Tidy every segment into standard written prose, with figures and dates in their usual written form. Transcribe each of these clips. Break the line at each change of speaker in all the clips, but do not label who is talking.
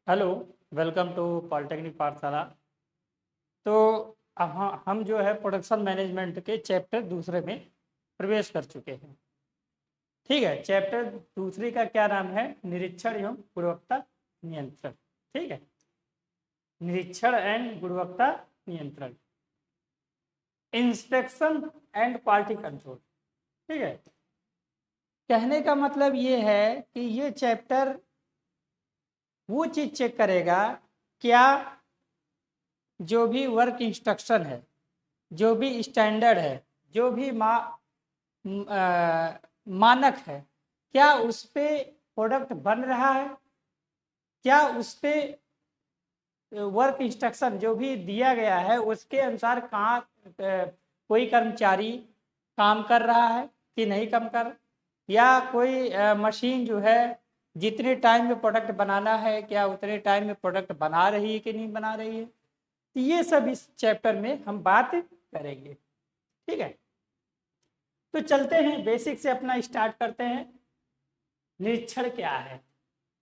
Hello, welcome to polytechnic पाठशाला। तो अब हम जो है प्रोडक्शन मैनेजमेंट के चैप्टर दूसरे में प्रवेश कर चुके हैं। ठीक है, चैप्टर दूसरे का क्या नाम है? निरीक्षण एवं गुणवत्ता नियंत्रण। ठीक है, निरीक्षण एंड गुणवत्ता नियंत्रण, इंस्पेक्शन एंड क्वालिटी कंट्रोल। ठीक है, कहने का मतलब ये है कि ये चैप्टर वो चीज चेक करेगा, क्या जो भी वर्क इंस्ट्रक्शन है, जो भी स्टैंडर्ड है, जो भी मानक है, क्या उस पे प्रोडक्ट बन रहा है, क्या उस पे वर्क इंस्ट्रक्शन जो भी दिया गया है उसके अनुसार कहाँ कोई कर्मचारी काम कर रहा है कि नहीं काम कर, या कोई मशीन जो है जितने टाइम में प्रोडक्ट बनाना है क्या उतने टाइम में प्रोडक्ट बना रही है कि नहीं बना रही है। तो ये सब इस चैप्टर में हम बात करेंगे। ठीक है, तो चलते हैं बेसिक से अपना स्टार्ट करते हैं। निरीक्षण क्या है,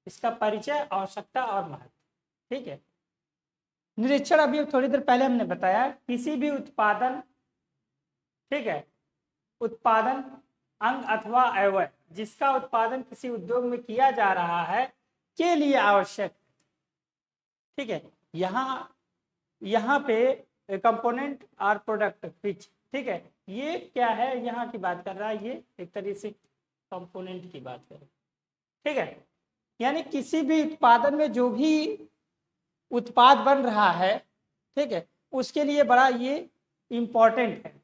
इसका परिचय, आवश्यकता और महत्व। ठीक है, निरीक्षण अभी थोड़ी देर पहले हमने बताया, किसी भी उत्पादन, ठीक है, उत्पादन अंग अथवा अवयव जिसका उत्पादन किसी उद्योग में किया जा रहा है के लिए आवश्यक। ठीक है, यहाँ पे कंपोनेंट और प्रोडक्ट विच, ठीक है, ये क्या है, यहाँ की बात कर रहा है, ये एक तरीके से कंपोनेंट की बात करें। ठीक है, यानी किसी भी उत्पादन में जो भी उत्पाद बन रहा है, ठीक है, उसके लिए बड़ा ये इंपॉर्टेंट है।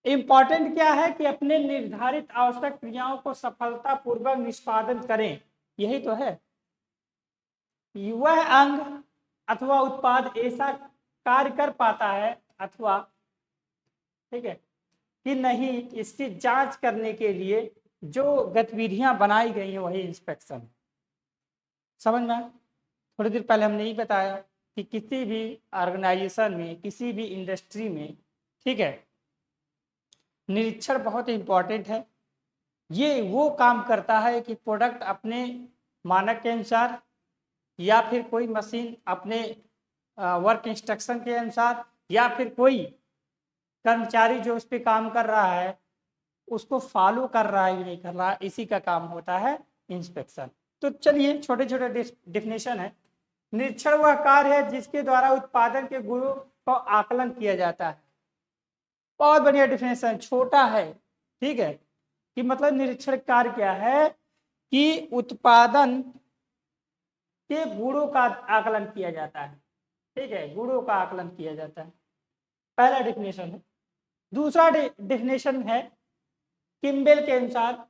इंपॉर्टेंट क्या है कि अपने निर्धारित आवश्यक क्रियाओं को सफलतापूर्वक निष्पादन करें, यही तो है। वह अंग अथवा उत्पाद ऐसा कार्य कर पाता है अथवा, ठीक है, कि नहीं, इसकी जांच करने के लिए जो गतिविधियां बनाई गई हैं वही इंस्पेक्शन। समझ में? थोड़ी देर पहले हमने ये बताया कि किसी भी ऑर्गेनाइजेशन में, किसी भी इंडस्ट्री में, ठीक है, निरीक्षण बहुत इंपॉर्टेंट है। ये वो काम करता है कि प्रोडक्ट अपने मानक के अनुसार या फिर कोई मशीन अपने वर्क इंस्ट्रक्शन के अनुसार या फिर कोई कर्मचारी जो उस पर काम कर रहा है उसको फॉलो कर रहा है कि नहीं कर रहा है, इसी का काम होता है इंस्पेक्शन। तो चलिए छोटे छोटे डिफिनेशन है। निरीक्षण वह कार्य है जिसके द्वारा उत्पादन के गुणों का आकलन किया जाता है। बहुत बढ़िया डिफिनेशन, छोटा है। ठीक है, कि मतलब निरीक्षण कार्य क्या है कि उत्पादन के गुणों का आकलन किया जाता है। ठीक है, गुणों का आकलन किया जाता है, पहला डिफिनेशन है। दूसरा डिफिनेशन है किम्बेल के अनुसार,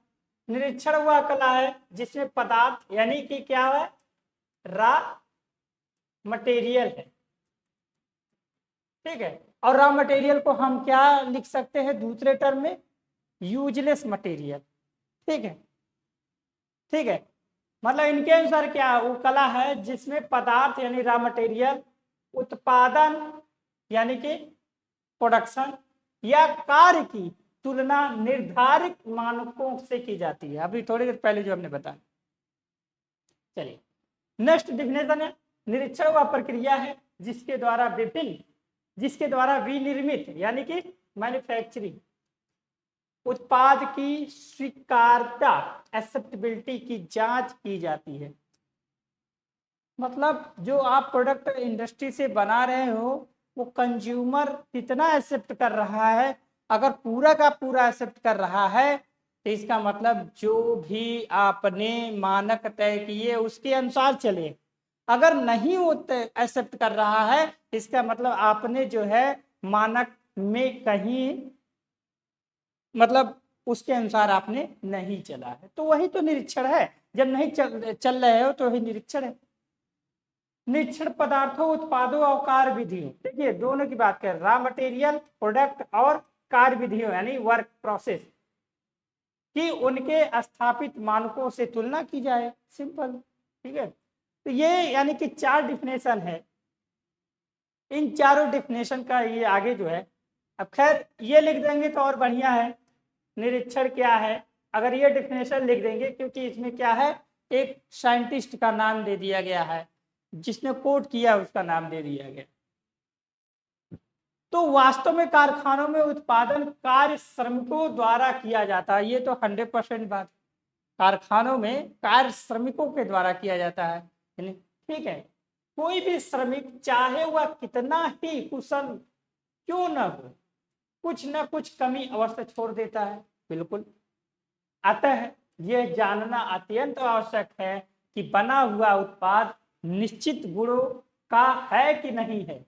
निरीक्षण वह कला है जिसमें पदार्थ यानी कि क्या है, रॉ मटेरियल है। ठीक है, और रॉ मटेरियल को हम क्या लिख सकते हैं दूसरे टर्म में, यूजलेस मटेरियल। ठीक है, ठीक है, मतलब इनके अनुसार क्या वो कला है जिसमें पदार्थ यानी रॉ मटेरियल, उत्पादन यानी कि प्रोडक्शन या कार्य की तुलना निर्धारित मानकों से की जाती है। अभी थोड़ी देर पहले जो हमने बताया। चलिए नेक्स्ट डिफिनेशन है, निरीक्षण वह प्रक्रिया है जिसके द्वारा विनिर्मित यानी कि मैन्युफैक्चरिंग उत्पाद की स्वीकार्यता एक्सेप्टेबिलिटी की जांच की जाती है। मतलब जो आप प्रोडक्ट इंडस्ट्री से बना रहे हो वो कंज्यूमर कितना एक्सेप्ट कर रहा है। अगर पूरा का पूरा एक्सेप्ट कर रहा है तो इसका मतलब जो भी आपने मानक तय किए उसके अनुसार चले। अगर नहीं वो एक्सेप्ट कर रहा है इसका मतलब आपने जो है मानक में कहीं मतलब उसके अनुसार आपने नहीं चला है, तो वही तो निरीक्षण है। जब नहीं चल रहे हो तो वही निरीक्षण है। निरीक्षण पदार्थों, उत्पादों और कार्य विधियों, देखिए दोनों की बात करें, रॉ मटेरियल, प्रोडक्ट और कार्य विधियों यानी वर्क प्रोसेस कि उनके स्थापित मानकों से तुलना की जाए, सिंपल। ठीक है, तो ये यानी कि चार डिफिनेशन है। इन चारों डिफिनेशन का ये आगे जो है, अब खैर ये लिख देंगे तो और बढ़िया है। निरीक्षण क्या है, अगर ये डिफिनेशन लिख देंगे, क्योंकि इसमें क्या है एक साइंटिस्ट का नाम दे दिया गया है जिसने कोट किया उसका नाम दे दिया गया। तो वास्तव में कारखानों में उत्पादन कार्य श्रमिकों द्वारा किया जाता है, ये तो 100% बात। कारखानों में कार्य श्रमिकों के द्वारा किया जाता है, ठीक है। कोई भी श्रमिक चाहे वह कितना ही कुशल क्यों न हो, कुछ न कुछ कमी अवश्य छोड़ देता है, बिल्कुल। अतः यह जानना अत्यंत आवश्यक है कि बना हुआ उत्पाद निश्चित गुणों का है कि नहीं है,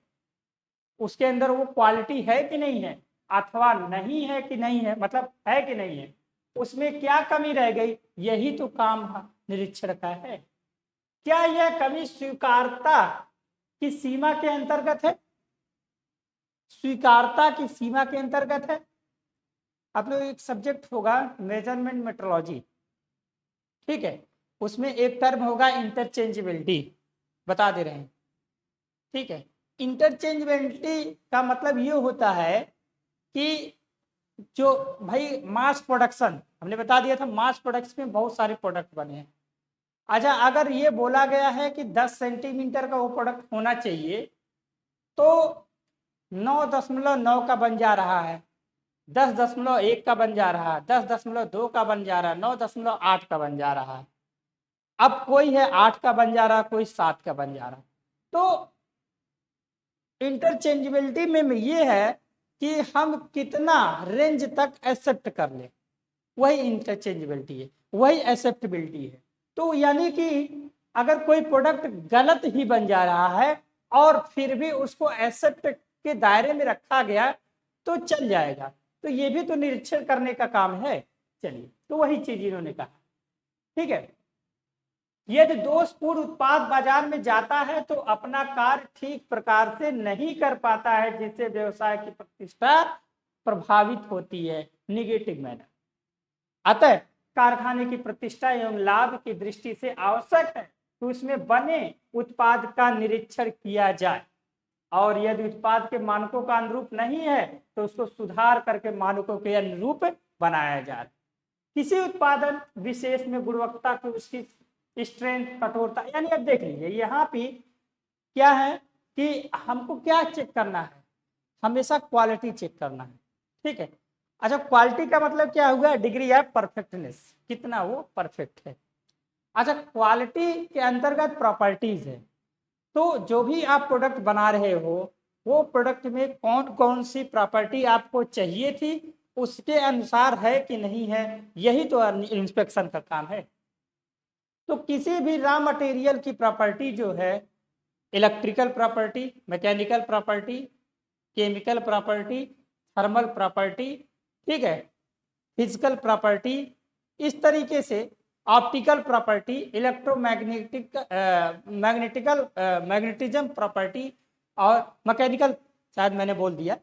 उसके अंदर वो क्वालिटी है कि नहीं है, अथवा नहीं है कि नहीं है, मतलब है कि नहीं है, उसमें क्या कमी रह गई, यही तो काम निरीक्षण का है। क्या यह कमी स्वीकार्यता की सीमा के अंतर्गत है, स्वीकार्यता की सीमा के अंतर्गत है। आप लोग एक सब्जेक्ट होगा मेजरमेंट मेट्रोलॉजी, ठीक है, उसमें एक टर्म होगा इंटरचेंजेबिलिटी, बता दे रहे हैं, ठीक है। इंटरचेंजेबिलिटी का मतलब ये होता है कि जो भाई मास प्रोडक्शन, हमने बता दिया था मास प्रोडक्शन में बहुत सारे प्रोडक्ट बने हैं। अच्छा, अगर ये बोला गया है कि 10 सेंटीमीटर का वो प्रोडक्ट होना चाहिए, तो 9.9 का बन जा रहा है, 10.1 का बन जा रहा है, 10.2 का बन जा रहा है, 9.8 का बन जा रहा है। अब कोई है 8 का बन जा रहा है, कोई 7 का बन जा रहा है। तो इंटरचेंजेबिलिटी में ये है कि हम कितना रेंज तक एक्सेप्ट कर ले, वही इंटरचेंजेबिलिटी है, वही एक्सेप्टेबिलिटी है। तो यानी कि अगर कोई प्रोडक्ट गलत ही बन जा रहा है और फिर भी उसको एक्सेप्ट के दायरे में रखा गया तो चल जाएगा, तो ये भी तो निरीक्षण करने का काम है। चलिए, तो वही चीज इन्होंने कहा, ठीक है। यदि दोषपूर्ण उत्पाद बाजार में जाता है तो अपना कार्य ठीक प्रकार से नहीं कर पाता है, जिससे व्यवसाय की प्रतिष्ठा प्रभावित होती है, निगेटिव मैनर। अतः कारखाने की प्रतिष्ठा एवं लाभ की दृष्टि से आवश्यक है कि उसमें बने उत्पाद का निरीक्षण किया जाए, और यदि उत्पाद के मानकों का अनुरूप नहीं है तो उसको सुधार करके मानकों के अनुरूप बनाया जाए। किसी उत्पादन विशेष में गुणवत्ता की उसकी स्ट्रेंथ, कठोरता, यानी अब देख लीजिए यहाँ पे क्या है कि हमको क्या चेक करना है, हमेशा क्वालिटी चेक करना है, ठीक है। अच्छा, क्वालिटी का मतलब क्या हुआ, डिग्री ऑफ परफेक्टनेस, कितना वो परफेक्ट है। अच्छा, क्वालिटी के अंतर्गत प्रॉपर्टीज है, तो जो भी आप प्रोडक्ट बना रहे हो वो प्रोडक्ट में कौन कौन सी प्रॉपर्टी आपको चाहिए थी, उसके अनुसार है कि नहीं है, यही तो इंस्पेक्शन का काम है। तो किसी भी रॉ मटेरियल की प्रॉपर्टी जो है, electrical property, mechanical property, chemical property, thermal property, ठीक है, फिजिकल प्रॉपर्टी, इस तरीके से optical property, electromagnetic magnetism property, और मैकेनिकल, शायद मैंने बोल दिया,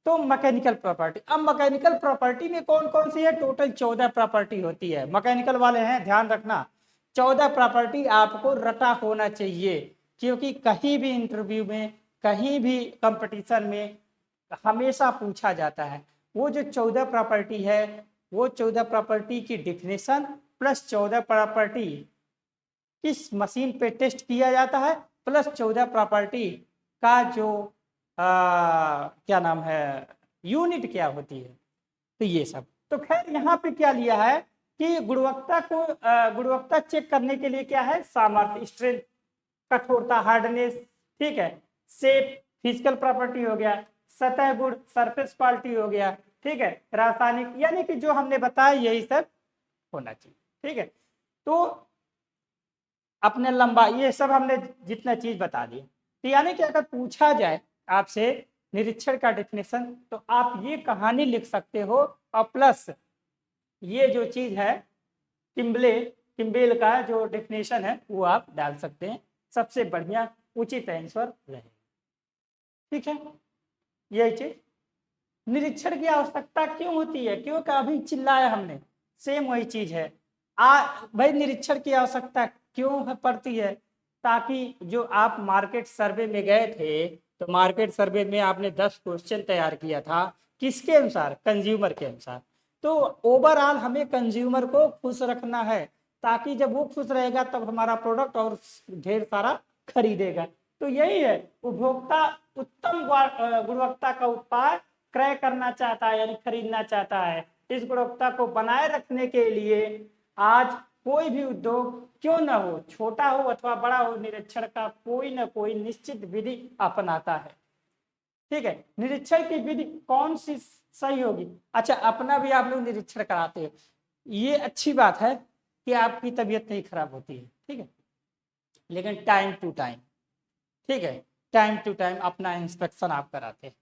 तो मैकेनिकल प्रॉपर्टी। अब मैकेनिकल प्रॉपर्टी में कौन कौन सी है, टोटल 14 प्रॉपर्टी होती है। मैकेनिकल वाले हैं, ध्यान रखना, 14 प्रॉपर्टी आपको रटा होना चाहिए, क्योंकि कहीं भी इंटरव्यू में, कहीं भी कंपटीशन में हमेशा पूछा जाता है। वो जो 14 प्रॉपर्टी है, वो 14 प्रॉपर्टी की डिफिनेशन प्लस 14 प्रॉपर्टी किस मशीन पे टेस्ट किया जाता है, प्लस 14 प्रॉपर्टी का जो क्या नाम है, यूनिट क्या होती है, तो ये सब। तो खैर यहाँ पे क्या लिया है कि गुणवत्ता को गुणवत्ता चेक करने के लिए क्या है, सामर्थ्य, स्ट्रेंथ, कठोरता, हार्डनेस, ठीक है, शेप, फिजिकल प्रॉपर्टी हो गया, सतह गुण, सरफेस क्वालिटी हो गया, ठीक है, रासायनिक, यानी कि जो हमने बताया यही सब होना चाहिए, ठीक है। तो अपने लंबाई, ये सब हमने जितना चीज बता दी, तो यानी कि अगर पूछा जाए आपसे निरीक्षण का डेफिनेशन, तो आप ये कहानी लिख सकते हो, और प्लस ये जो चीज है किम्बेल का जो डेफिनेशन है वो आप डाल सकते हैं, सबसे बढ़िया उचित आंसर रहे, ठीक है। यही चीज, निरीक्षण की आवश्यकता क्यों होती है, क्योंकि अभी चिल्लाया हमने, सेम वही चीज है। भाई निरीक्षण की आवश्यकता क्यों पड़ती है, ताकि जो आप मार्केट सर्वे में गए थे, तो मार्केट सर्वे में आपने 10 क्वेश्चन तैयार किया था, किसके अनुसार, कंज्यूमर के अनुसार। तो ओवरऑल हमें कंज्यूमर को खुश रखना है, ताकि जब वो खुश रहेगा तब हमारा प्रोडक्ट और ढेर सारा खरीदेगा। तो यही है, उपभोक्ता उत्तम गुणवत्ता का उत्पाद क्रय करना चाहता है, यानी खरीदना चाहता है। इस गुणवत्ता को बनाए रखने के लिए आज कोई भी उद्योग क्यों न हो, छोटा हो अथवा बड़ा हो, निरीक्षण का कोई न कोई निश्चित विधि अपनाता है। ठीक है, निरीक्षण की विधि कौन सी सही होगी? अच्छा, अपना भी आप लोग निरीक्षण कराते हो, ये अच्छी बात है कि आपकी तबीयत नहीं खराब होती है, ठीक है, लेकिन टाइम टू टाइम, ठीक है, टाइम टू टाइम अपना इंस्पेक्शन आप कराते हैं,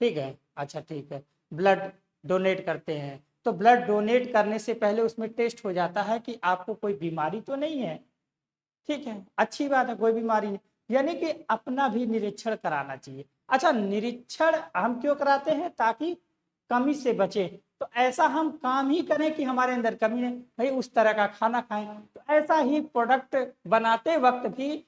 ठीक है। अच्छा ठीक है, ब्लड डोनेट करते हैं, तो ब्लड डोनेट करने से पहले उसमें टेस्ट हो जाता है कि आपको कोई बीमारी तो नहीं है, ठीक है, अच्छी बात है, कोई बीमारी नहीं, यानी कि अपना भी निरीक्षण कराना चाहिए। अच्छा, निरीक्षण हम क्यों कराते हैं? ताकि कमी से बचे। तो ऐसा हम काम ही करें कि हमारे अंदर कमी नहीं, भाई उस तरह का खाना खाएं। तो ऐसा ही प्रोडक्ट बनाते वक्त भी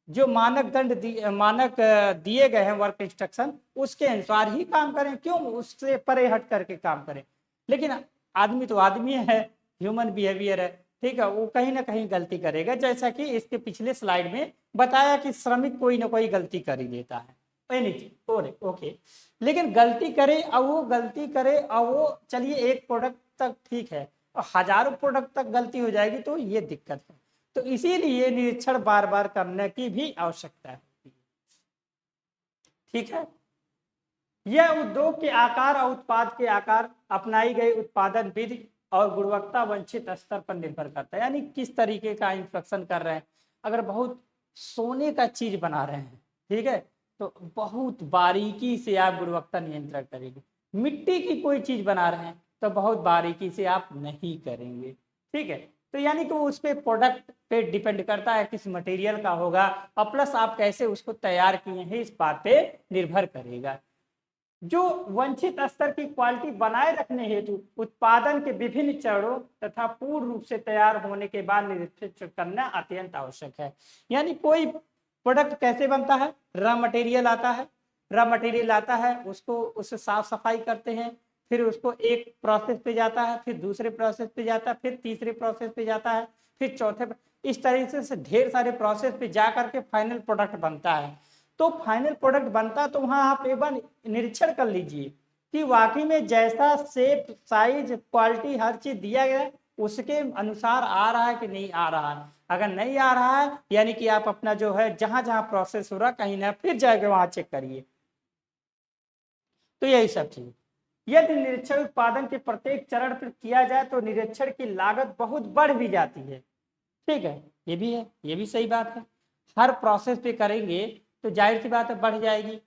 जो मानक दिए गए हैं वर्क इंस्ट्रक्शन, उसके अनुसार ही काम करें, क्यों उससे परे हट करके काम करें। लेकिन आदमी तो आदमी है, ह्यूमन बिहेवियर है, ठीक है, वो कहीं ना कहीं गलती करेगा, जैसा कि इसके पिछले स्लाइड में बताया कि श्रमिक कोई ना कोई गलती कर ही देता है, ओके। लेकिन गलती करे और वो गलती करे और वो चलिए एक प्रोडक्ट तक ठीक है, और हजारों प्रोडक्ट तक गलती हो जाएगी तो ये दिक्कत है। तो इसीलिए निरीक्षण बार बार करने की भी आवश्यकता है, ठीक है। यह उद्योग के आकार और उत्पाद के आकार, अपनाई गई उत्पादन विधि और गुणवत्ता वंचित स्तर पर निर्भर करता है, यानी किस तरीके का इंस्पेक्शन कर रहे हैं। अगर बहुत सोने का चीज बना रहे हैं, ठीक है, तो बहुत बारीकी से आप गुणवत्ता नियंत्रण करेंगे। मिट्टी की कोई चीज बना रहे हैं तो बहुत बारीकी से आप नहीं करेंगे, ठीक है। तो यानी कि वो उस पर प्रोडक्ट पे डिपेंड करता है किस मटेरियल का होगा, और प्लस आप कैसे उसको तैयार किए हैं इस बात पे निर्भर करेगा। जो वंचित स्तर की क्वालिटी बनाए रखने हेतु उत्पादन के विभिन्न चरणों तथा पूर्ण रूप से तैयार होने के बाद निरीक्षण करना अत्यंत आवश्यक है। यानी कोई प्रोडक्ट कैसे बनता है, रॉ मटेरियल आता है, उसको उससे साफ सफाई करते हैं, फिर उसको एक प्रोसेस पे जाता है, फिर दूसरे प्रोसेस पे जाता है, फिर तीसरे प्रोसेस पे जाता है, फिर चौथे, इस तरीके से ढेर सारे प्रोसेस पे जा करके फाइनल प्रोडक्ट बनता है। तो फाइनल प्रोडक्ट बनता तो वहां आप एक बार निरीक्षण कर लीजिए कि वाकई में जैसा शेप, साइज, क्वालिटी हर चीज दिया गया उसके अनुसार आ रहा है कि नहीं आ रहा है। अगर नहीं आ रहा है, यानी कि आप अपना जो है जहां जहां प्रोसेस हो रहा कहीं ना फिर जाके वहां चेक करिए। तो यही सब चीज, यदि निरीक्षण उत्पादन के प्रत्येक चरण पर किया जाए तो निरीक्षण की लागत बहुत बढ़ भी जाती है, ठीक है, ये भी है, ये भी सही बात है। हर प्रोसेस पे करेंगे तो जाहिर सी बात है बढ़ जाएगी।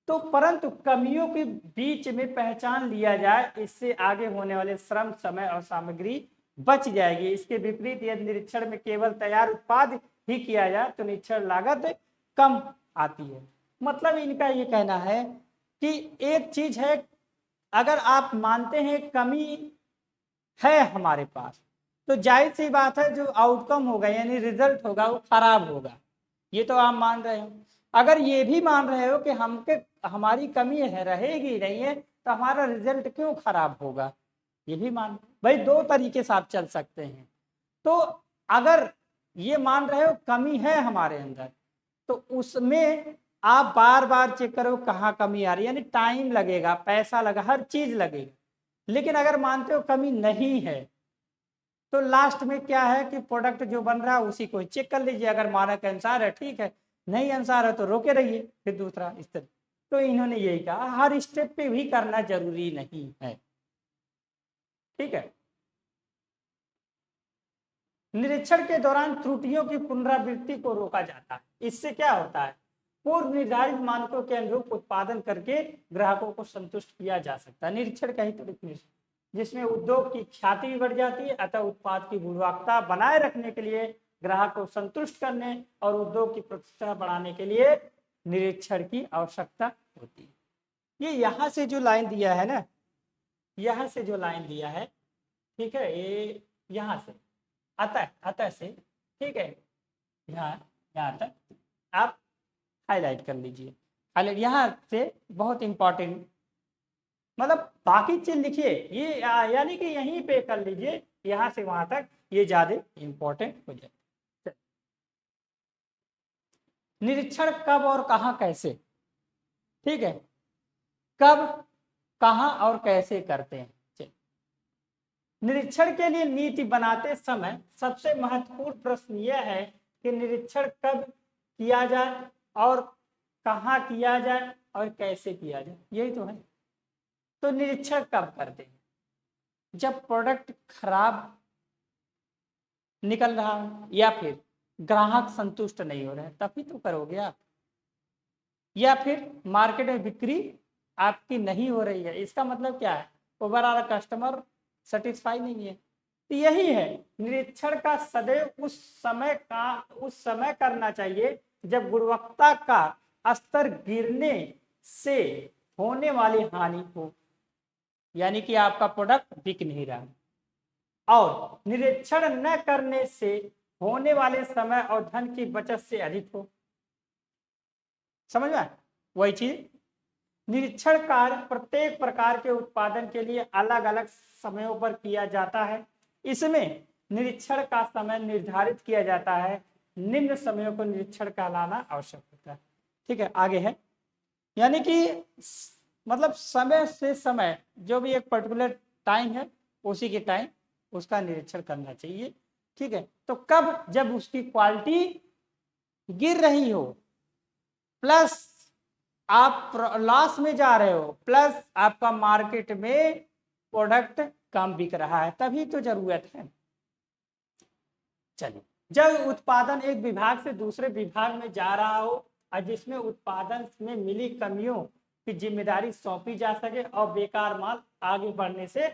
तो परंतु कमियों के बीच में पहचान लिया जाए, इससे आगे होने वाले श्रम, समय और सामग्री बच जाएगी। इसके विपरीत यदि निरीक्षण में केवल तैयार उत्पाद ही किया जाए तो निरीक्षण लागत कम आती है। मतलब इनका ये कहना है कि एक चीज है, अगर आप मानते हैं कमी है हमारे पास, तो जाहिर सी बात है जो आउटकम होगा यानी रिजल्ट होगा वो खराब होगा, ये तो आप मान रहे हो। अगर ये भी मान रहे हो कि हमारी कमी है, रहेगी नहीं है, तो हमारा रिजल्ट क्यों खराब होगा, ये भी मान, भाई दो तरीके से आप चल सकते हैं। तो अगर ये मान रहे हो कमी है हमारे अंदर, तो उसमें आप बार बार चेक करो कहाँ कमी आ रही है, यानी टाइम लगेगा, पैसा लगा, हर चीज लगेगा। लेकिन अगर मानते हो कमी नहीं है, तो लास्ट में क्या है कि प्रोडक्ट जो बन रहा है उसी को चेक कर लीजिए, अगर मानक के अनुसार है ठीक है, नहीं अनुसार है तो रोके रहिए, फिर दूसरा इस तरह। तो इन्होंने यही कहा हर स्टेप पे भी करना जरूरी नहीं है, ठीक है। निरीक्षण के दौरान त्रुटियों की पुनरावृत्ति को रोका जाता है। इससे क्या होता है, पूर्व निर्धारित मानकों के अनुरूप उत्पादन करके ग्राहकों को संतुष्ट किया जा सकता है। निरीक्षण का ही तो डेफिनेशन, जिसमें उद्योग की ख्याति भी बढ़ जाती है, अतः उत्पाद की गुणवत्ता बनाए रखने के लिए, ग्राहक को संतुष्ट करने और उद्योग की प्रतिष्ठा बढ़ाने के लिए निरीक्षण की आवश्यकता होती है। ये यहाँ से जो लाइन दिया है ना, यहाँ से जो लाइन दिया है, ठीक है, ये यहाँ से अतः से, ठीक है, यहाँ यहाँ तक आप हाईलाइट कर लीजिए। हाईलाइट यहाँ से बहुत इंपॉर्टेंट, मतलब बाकी चीज लिखिए ये यानी कि यहीं पे कर लीजिए, यहाँ से वहां तक ये ज्यादा इंपॉर्टेंट हो जाए। निरीक्षण कब और कहाँ कैसे, ठीक है, कब कहाँ और कैसे करते हैं। निरीक्षण के लिए नीति बनाते समय सबसे महत्वपूर्ण प्रश्न यह है कि निरीक्षण कब किया जाए और कहाँ किया जाए और कैसे किया जाए, यही तो है। तो निरीक्षण कब करते हैं, जब प्रोडक्ट खराब निकल रहा है या फिर ग्राहक संतुष्ट नहीं हो रहे हैं तभी तो करोगे आप, या फिर मार्केट में बिक्री आपकी नहीं हो रही है, इसका मतलब क्या है, ओवरऑल कस्टमर सेटिस्फाई नहीं है। तो यही है, निरीक्षण का सदैव उस समय करना चाहिए जब गुणवत्ता का स्तर गिरने से होने वाली हानि हो, यानी कि आपका प्रोडक्ट बिक नहीं रहा, और निरीक्षण न करने से होने वाले समय और धन की बचत से अधिक हो। समझ में वही चीज, निरीक्षण कार्य प्रत्येक प्रकार के उत्पादन के लिए अलग अलग समयों पर किया जाता है। इसमें निरीक्षण का समय निर्धारित किया जाता है, निम्न समयों को निरीक्षण कहलाना आवश्यक होता है। ठीक है, आगे है, यानी कि मतलब समय से समय जो भी एक पर्टिकुलर टाइम है उसी के टाइम उसका निरीक्षण करना चाहिए। ठीक है, तो कब, जब उसकी क्वालिटी गिर रही हो, प्लस आप लॉस में जा रहे हो, प्लस आपका मार्केट में प्रोडक्ट कम बिक रहा है, तभी तो जरूरत है। चलिए, जब उत्पादन एक विभाग से दूसरे विभाग में जा रहा हो और जिसमें उत्पादन में मिली कमियों की जिम्मेदारी सौंपी जा सके और बेकार माल आगे बढ़ने से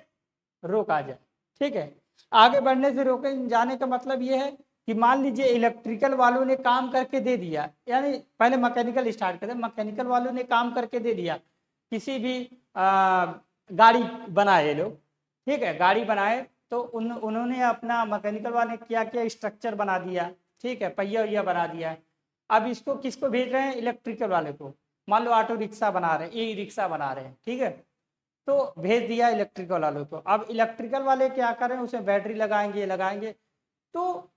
रोका जाए। ठीक है, आगे बढ़ने से रोके जाने का मतलब ये है कि मान लीजिए इलेक्ट्रिकल वालों ने काम करके दे दिया, यानी पहले मैकेनिकल स्टार्ट करें, मैकेनिकल वालों ने काम करके दे दिया, किसी भी गाड़ी बनाए लोग, ठीक है, गाड़ी बनाए तो उन्होंने अपना मैकेनिकल वाले ने क्या किया, स्ट्रक्चर बना दिया, ठीक है, पहिया वैया बना दिया। अब इसको किसको भेज रहे हैं, इलेक्ट्रिकल वाले को। मान लो ऑटो रिक्शा बना रहे हैं, ई रिक्शा बना रहे हैं, ठीक है, तो भेज दिया इलेक्ट्रिकल वालों को। अब इलेक्ट्रिकल वाले क्या करें, उसमें बैटरी लगाएंगे, तो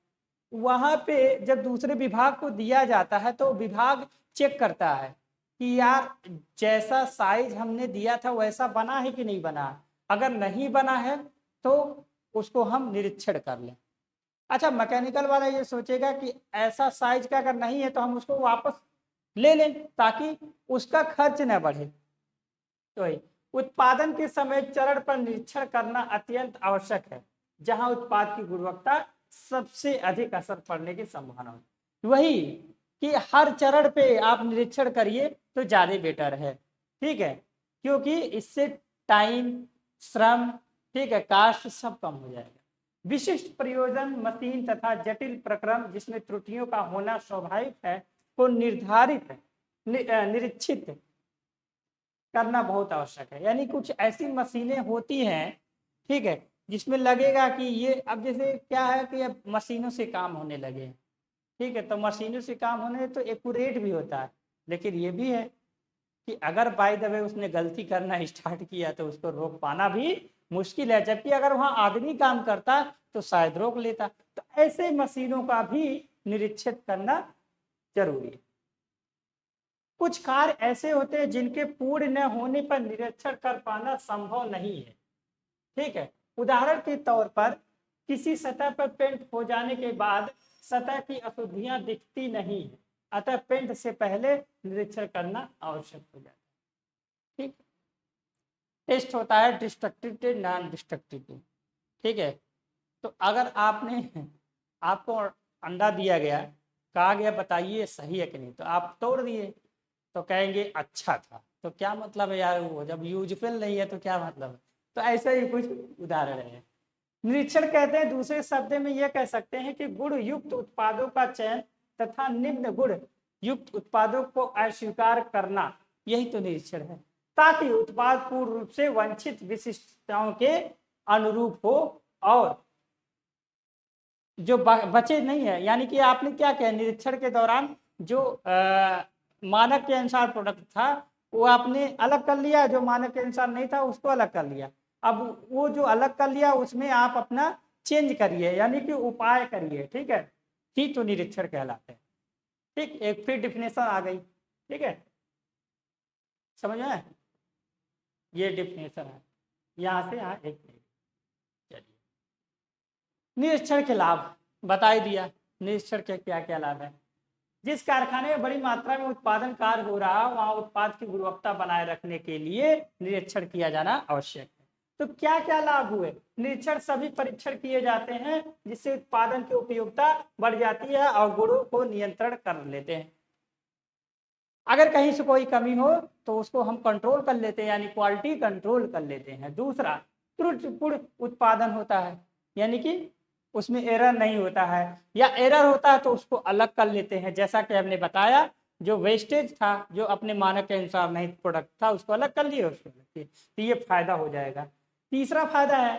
वहां पे जब दूसरे विभाग को दिया जाता है तो विभाग चेक करता है कि यार जैसा साइज हमने दिया था वैसा बना है कि नहीं बना। अगर नहीं बना है तो उसको हम निरीक्षण कर लें। अच्छा, मैकेनिकल वाला ये सोचेगा कि ऐसा साइज का अगर नहीं है तो हम उसको वापस ले लें ताकि उसका खर्च न बढ़े। तो उत्पादन के समय चरण पर निरीक्षण करना अत्यंत आवश्यक है, जहां उत्पाद की गुणवत्ता सबसे अधिक असर पड़ने की संभावना है। वही कि हर चरण पे आप निरीक्षण करिए तो ज्यादा बेटर है। ठीक है, क्योंकि इससे टाइम, श्रम, ठीक है, कास्ट सब कम हो जाएगा। विशिष्ट प्रयोजन, मशीन तथा जटिल प्रक्रम जिसमें त्रुटियों का होना स्वाभाविक है को निर्धारित निरीक्षित करना बहुत आवश्यक है। यानी कुछ ऐसी मशीनें होती हैं, ठीक है, जिसमें लगेगा कि ये, अब जैसे क्या है कि अब मशीनों से काम होने लगे, ठीक है, तो मशीनों से काम होने तो एक्यूरेट भी होता है, लेकिन ये भी है कि अगर बाय द वे उसने गलती करना स्टार्ट किया तो उसको रोक पाना भी मुश्किल है, जबकि अगर वहां आदमी काम करता तो शायद रोक लेता। तो ऐसे मशीनों का भी निरीक्षित करना जरूरी है। कुछ कार्य ऐसे होते हैं जिनके पूर्ण न होने पर निरीक्षण कर पाना संभव नहीं है। ठीक है, उदाहरण के तौर पर किसी सतह पर पेंट हो जाने के बाद सतह की अशुद्धियां दिखती नहीं है, अतः पेंट से पहले निरीक्षण करना आवश्यक हो जाता है। ठीक, टेस्ट होता है destructive test, non destructive test. ठीक है, तो अगर आपको अंडा दिया गया, कहा गया बताइए सही है कि नहीं, तो आप तोड़ दिए तो कहेंगे अच्छा था, तो क्या मतलब है यार, वो जब यूजफुल नहीं है तो क्या मतलब है। तो ऐसा ही कुछ उदाहरण है। निरीक्षण कहते हैं, दूसरे शब्द में यह कह सकते हैं कि गुण युक्त उत्पादों का चयन तथा निम्न गुण युक्त उत्पादों को अस्वीकार करना, यही तो निरीक्षण है, ताकि उत्पाद पूर्ण रूप से वांछित विशिष्टताओं के अनुरूप हो और जो बचे नहीं है। यानी कि आपने क्या किया, निरीक्षण के दौरान जो मानक के अनुसार प्रोडक्ट था वो आपने अलग कर लिया, जो मानक के अनुसार नहीं था उसको अलग कर लिया। अब वो जो अलग कर लिया उसमें आप अपना चेंज करिए, यानी कि उपाय करिए। ठीक है, ही तो निरीक्षण कहलाते हैं। ठीक, एक फिर डिफिनेशन आ गई। ठीक है, समझ में? ये डिफिनेशन है, यहाँ से यहाँ एक। चलिए, निरीक्षण के लाभ बता ही दिया, निरीक्षण के क्या क्या लाभ है। जिस कारखाने में बड़ी मात्रा में उत्पादन कार्य हो रहा है वहां उत्पाद की गुणवत्ता बनाए रखने के लिए निरीक्षण किया जाना आवश्यक है। तो क्या क्या लाभ हुए? निरीक्षण सभी परीक्षण किए जाते हैं जिससे उत्पादन की उपयोगिता बढ़ जाती है और गुणों को नियंत्रण कर लेते हैं। अगर कहीं से कोई कमी हो तो उसको हम कंट्रोल कर लेते हैं, यानी क्वालिटी कंट्रोल कर लेते हैं। दूसरा, त्रुटिपूर्ण उत्पादन होता है, यानी कि उसमें एरर नहीं होता है, या एरर होता है तो उसको अलग कर लेते हैं। जैसा कि हमने बताया, जो वेस्टेज था, जो अपने मानक के अनुसार नहीं प्रोडक्ट था, उसको अलग कर लिए, उसको अलग किए, तो ये फायदा हो जाएगा। तीसरा फायदा है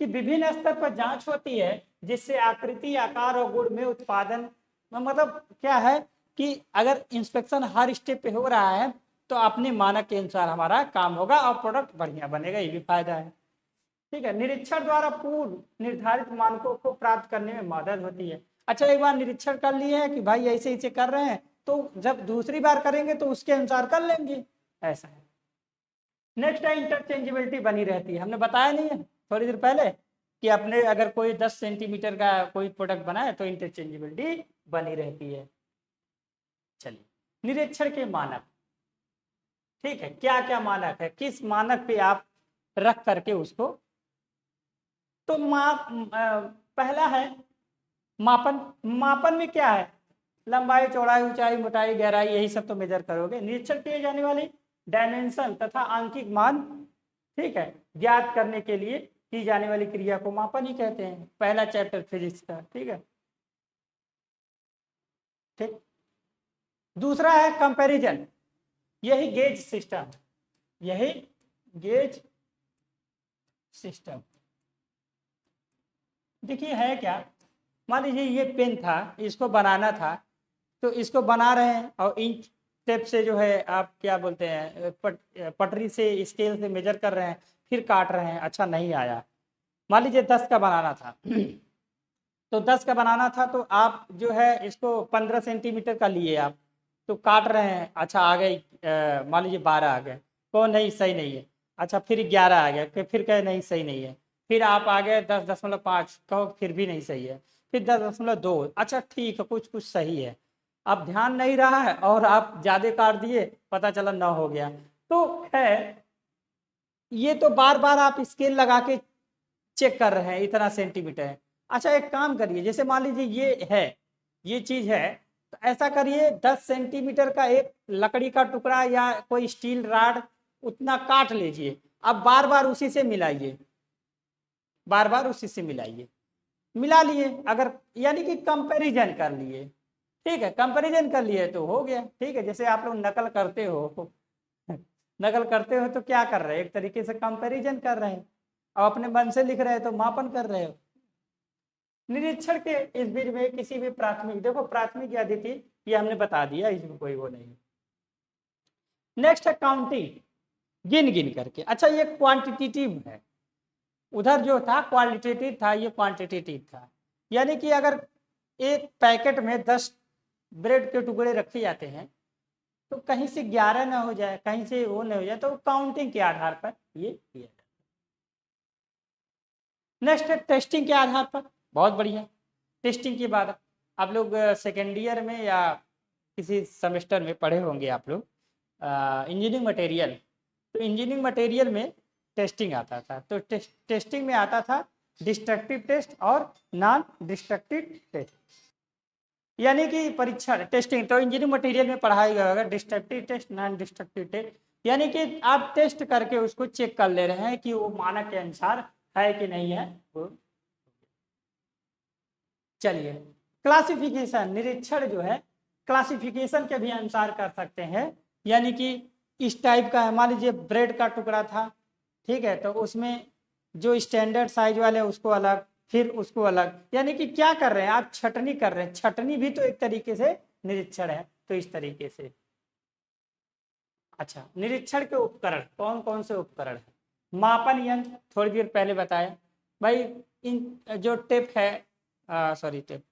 कि विभिन्न स्तर पर जांच होती है जिससे आकृति, आकार और गुण में उत्पादन मतलब क्या है कि अगर इंस्पेक्शन हर स्टेप पे हो रहा है तो अपने मानक के अनुसार हमारा काम होगा और प्रोडक्ट बढ़िया बनेगा, ये भी फायदा है। ठीक है, निरीक्षण द्वारा पूर्व निर्धारित मानकों को प्राप्त करने में मदद होती है। अच्छा, एक बार निरीक्षण कर लिए है कि भाई ऐसे ऐसे कर रहे हैं, तो जब दूसरी बार करेंगे तो उसके अनुसार कर लेंगे, ऐसा है। नेक्स्ट है इंटरचेंजेबिलिटी बनी रहती है। हमने बताया नहीं है थोड़ी देर पहले कि अपने अगर कोई 10 सेंटीमीटर का कोई प्रोडक्ट बनाए तो इंटरचेंजेबिलिटी बनी रहती है। चलिए, निरीक्षण के मानक। ठीक है, क्या क्या मानक है, किस मानक पे आप रख करके उसको, तो पहला है मापन। मापन में क्या है? लंबाई, चौड़ाई, ऊंचाई, मोटाई, गहराई, यही सब तो मेजर करोगे। निरीक्षण किए जाने वाली डायमेंशन तथा आंकिक मान, ठीक है, ज्ञात करने के लिए की जाने वाली क्रिया को मापन ही कहते हैं। पहला चैप्टर फिजिक्स का। ठीक है, ठीक। दूसरा है कंपैरिजन, यही गेज सिस्टम, यही गेज सिस्टम। देखिए है क्या, मान लीजिए ये पेन था, इसको बनाना था, तो इसको बना रहे हैं और इंच टेप से जो है आप क्या बोलते हैं पटरी से स्केल से मेजर कर रहे हैं, फिर काट रहे हैं, अच्छा नहीं आया। मान लीजिए 10 का बनाना था तो 10 का बनाना था तो आप जो है इसको 15 सेंटीमीटर का लिए आप, तो काट रहे हैं, अच्छा आ गए मान लीजिए 12 आ गए, को नहीं सही नहीं है। अच्छा, फिर 11 आ गया, फिर कहे नहीं सही नहीं है। फिर आप आ गए 10.5, कहो फिर भी नहीं सही है। फिर 10.2, अच्छा ठीक है, कुछ कुछ सही है। अब ध्यान नहीं रहा है और आप ज्यादा काट दिए, पता चला 9 हो गया। तो खैर ये तो बार बार आप स्केल लगा के चेक कर रहे हैं इतना सेंटीमीटर है। अच्छा, एक काम करिए, जैसे मान लीजिए ये है, ये चीज है, तो ऐसा करिए 10 सेंटीमीटर का एक लकड़ी का टुकड़ा या कोई स्टील रॉड उतना काट लीजिए। अब बार बार उसी से मिलाइए, बार बार उसी से मिलाइए, मिला लिए अगर, यानी कि कंपैरिजन कर लिए। ठीक है, कंपैरिजन कर लिए तो हो गया। ठीक है, जैसे आप लोग नकल करते हो नकल करते हो तो क्या कर रहे हैं, एक तरीके से कंपैरिजन कर रहे हैं, और अपने मन से लिख रहे हैं तो मापन कर रहे हो। निरीक्षण के इस बीच में किसी भी प्राथमिक, देखो प्राथमिक या द्वितीय ये हमने बता दिया, इसमें कोई वो नहीं। नेक्स्ट है काउंटिंग, गिन गिन करके। अच्छा, ये क्वांटिटेटिव है, उधर जो था क्वालिटेटिव था, ये क्वांटिटेटिव था। यानी कि अगर एक पैकेट में 10 ब्रेड के टुकड़े रखे जाते हैं तो कहीं से 11 ना हो जाए, कहीं से वो नहीं हो जाए, तो काउंटिंग के आधार पर ये किया जाता है। नेक्स्ट है टेस्टिंग के आधार पर। बहुत बढ़िया, टेस्टिंग के बाद आप लोग सेकेंड ईयर में या किसी सेमेस्टर में पढ़े होंगे आप लोग इंजीनियरिंग मटेरियल। तो इंजीनियरिंग मटेरियल में टेस्टिंग आता था, तो टेस्टिंग में आता था डिस्ट्रक्टिव टेस्ट और नॉन डिस्ट्रक्टिव टेस्ट, यानी कि परीक्षण टेस्टिंग तो इंजीनियरिंग मटेरियल में पढ़ाया गया होगा, destructive test, non destructive test, यानी कि आप टेस्ट करके उसको चेक कर ले रहे हैं कि वो मानक के अनुसार है कि नहीं है वो। चलिए, क्लासिफिकेशन, निरीक्षण जो है क्लासिफिकेशन के भी अनुसार कर सकते हैं, यानी कि इस टाइप का है, मान लीजिए ब्रेड का टुकड़ा था, ठीक है, तो उसमें जो स्टैंडर्ड साइज वाले उसको अलग, फिर उसको अलग, यानी कि क्या कर रहे हैं आप, छटनी कर रहे हैं। छटनी भी तो एक तरीके से निरीक्षण है, तो इस तरीके से। अच्छा, निरीक्षण के उपकरण कौन कौन से उपकरण है? मापन यंत्र, थोड़ी देर पहले बताया भाई, इन जो टेप है, सॉरी टेप